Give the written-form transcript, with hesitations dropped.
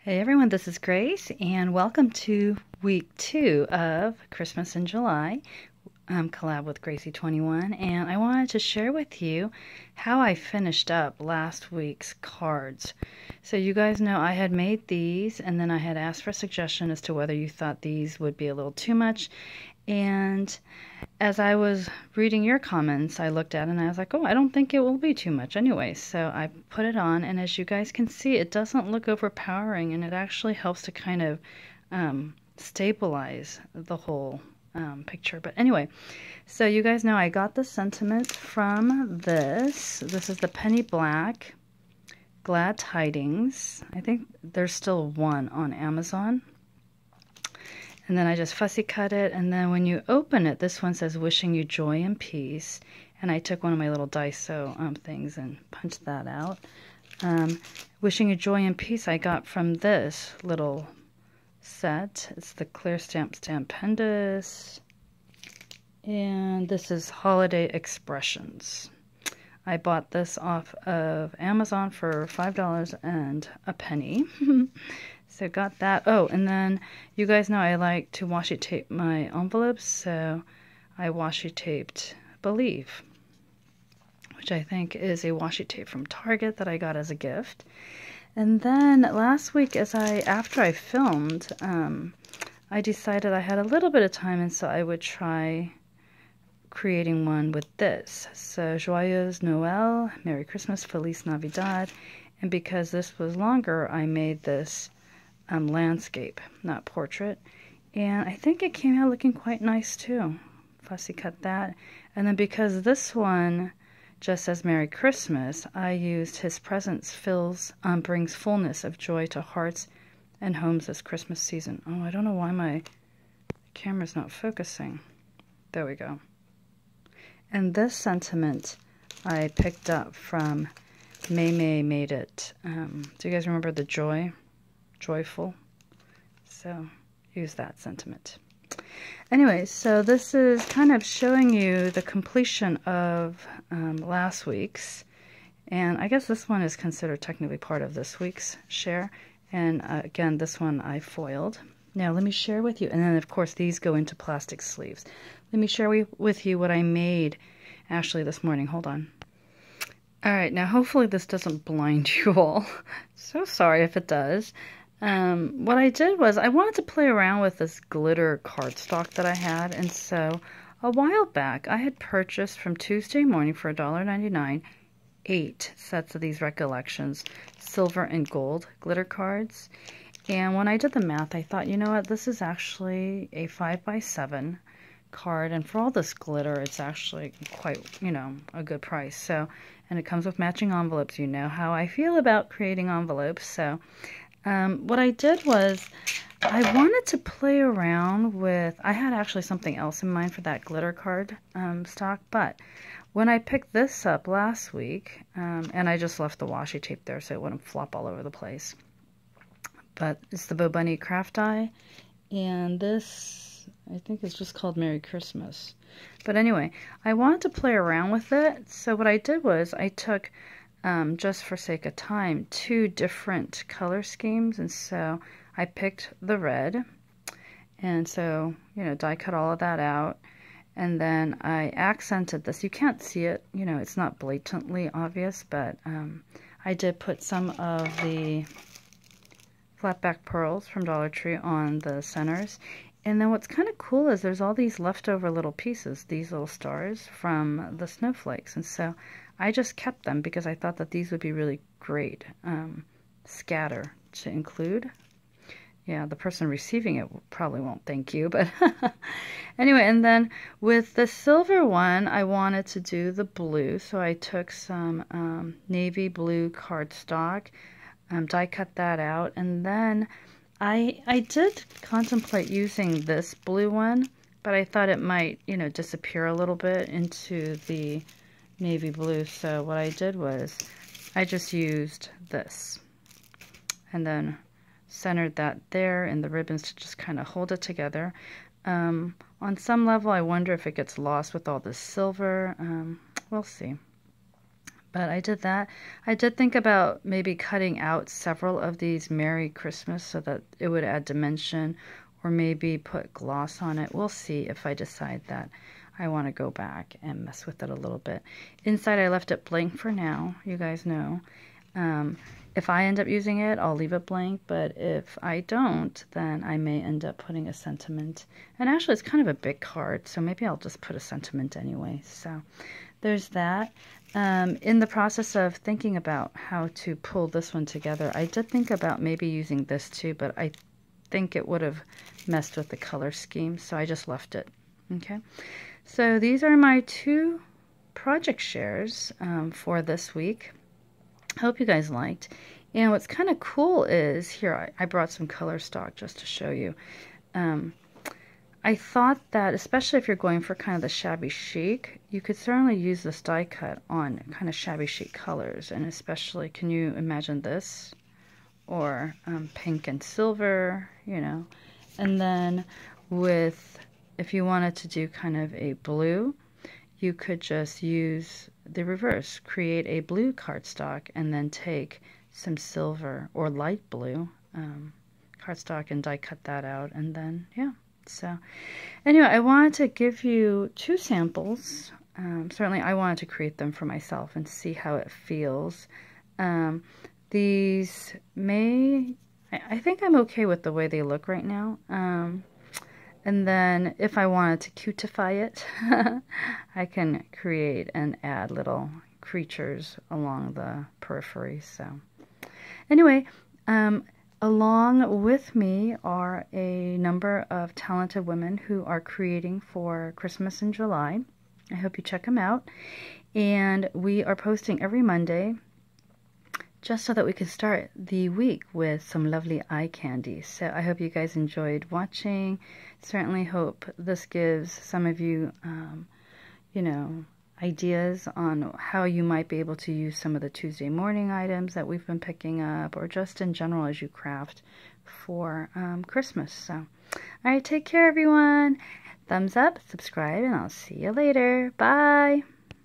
Hey everyone, this is Grace, and welcome to week 2 of Christmas in July collab with Gracie21. And I wanted to share with you how I finished up last week's cards. So you guys know I had made these, and then I had asked for a suggestion as to whether you thought these would be a little too much. And as I was reading your comments, I looked at it and I was like, oh, I don't think it will be too much anyway. So I put it on, and as you guys can see, it doesn't look overpowering, and it actually helps to kind of stabilize the whole picture. But anyway, so you guys know I got the sentiment from this. This is the Penny Black Glad Tidings. I think there's still one on Amazon. And then I just fussy cut it, and then when you open it, this one says wishing you joy and peace. And I took one of my little Daiso things and punched that out. Wishing you joy and peace I got from this little set. It's the clear stamp Stampendous. And this is Holiday Expressions. I bought this off of Amazon for $5 and a penny. So got that. Oh, and then you guys know I like to washi tape my envelopes, so I washi taped Believe, which I think is a washi tape from Target that I got as a gift. And then last week, after I filmed, I decided I had a little bit of time, and so I would try creating one with this. So Joyeuse Noël, Merry Christmas, Feliz Navidad. And because this was longer, I made this landscape, not portrait. And I think it came out looking quite nice too. Fussy cut that. And then because this one just says Merry Christmas, I used His presence brings fullness of joy to hearts and homes this Christmas season. Oh, I don't know why my camera's not focusing. There we go. And this sentiment I picked up from May Made It. Do you guys remember the joy? Joyful. So use that sentiment. Anyway, so this is kind of showing you the completion of last week's. And I guess this one is considered technically part of this week's share. And again, this one I foiled. Now let me share with you, and then of course these go into plastic sleeves. Let me share with you what I made actually this morning. Hold on. Alright, now hopefully this doesn't blind you all. So sorry if it does. What I did was I wanted to play around with this glitter cardstock that I had, and so a while back I had purchased from Tuesday Morning for $1.99 8 sets of these Recollections silver and gold glitter cards. And when I did the math, I thought, you know what, this is actually a 5x7 card, and for all this glitter, it's actually quite, a good price. So, and it comes with matching envelopes. You know how I feel about creating envelopes. So, what I did was I wanted to play around with, I had actually something else in mind for that glitter card stock, but when I picked this up last week, and I just left the washi tape there so it wouldn't flop all over the place. But it's the Bo Bunny Craft Die, and this, I think, is just called Merry Christmas. But anyway, I wanted to play around with it, so what I did was I took, just for sake of time, 2 different color schemes, and so I picked the red, and so, die cut all of that out, and then I accented this. You can't see it, it's not blatantly obvious, but I did put some of the flat back pearls from Dollar Tree on the centers. And then what's kind of cool is there's all these leftover little pieces, these little stars from the snowflakes. And so I just kept them because I thought that these would be really great scatter to include. Yeah, the person receiving it probably won't thank you, but anyway, and then with the silver one, I wanted to do the blue. So I took some navy blue cardstock, die cut that out, and then I did contemplate using this blue one, but I thought it might, disappear a little bit into the navy blue. So what I did was I just used this and then centered that there in the ribbons to just kind of hold it together. On some level, I wonder if it gets lost with all this silver. We'll see. But I did that. I did think about maybe cutting out several of these Merry Christmas so that it would add dimension, or maybe put gloss on it. We'll see if I decide that I want to go back and mess with it a little bit. Inside I left it blank for now, you guys know. If I end up using it, I'll leave it blank, but if I don't, then I may end up putting a sentiment. And actually it's kind of a big card, so maybe I'll just put a sentiment anyway. So there's that. In the process of thinking about how to pull this one together, I did think about maybe using this too, but I think it would have messed with the color scheme, so I just left it. Okay, so these are my 2 project shares for this week. Hope you guys liked. And what's kind of cool is, here I brought some color stock just to show you. I thought that, especially if you're going for kind of the shabby chic, you could certainly use this die cut on kind of shabby chic colors. And especially, can you imagine this? Or pink and silver, you know. And then with, if you wanted to do kind of a blue, you could just use the reverse. Create a blue cardstock and then take some silver or light blue cardstock and die cut that out. And then, yeah. So anyway, I wanted to give you 2 samples. Certainly I wanted to create them for myself and see how it feels. These may, I think I'm okay with the way they look right now. And then if I wanted to cutify it, I can create and add little creatures along the periphery. So anyway, along with me are a number of talented women who are creating for Christmas in July. I hope you check them out. And we are posting every Monday just so that we can start the week with some lovely eye candy. So I hope you guys enjoyed watching. Certainly hope this gives some of you, you know, ideas on how you might be able to use some of the Tuesday morning items that we've been picking up, or just in general as you craft for Christmas. So, all right, take care, everyone. Thumbs up, subscribe, and I'll see you later. Bye.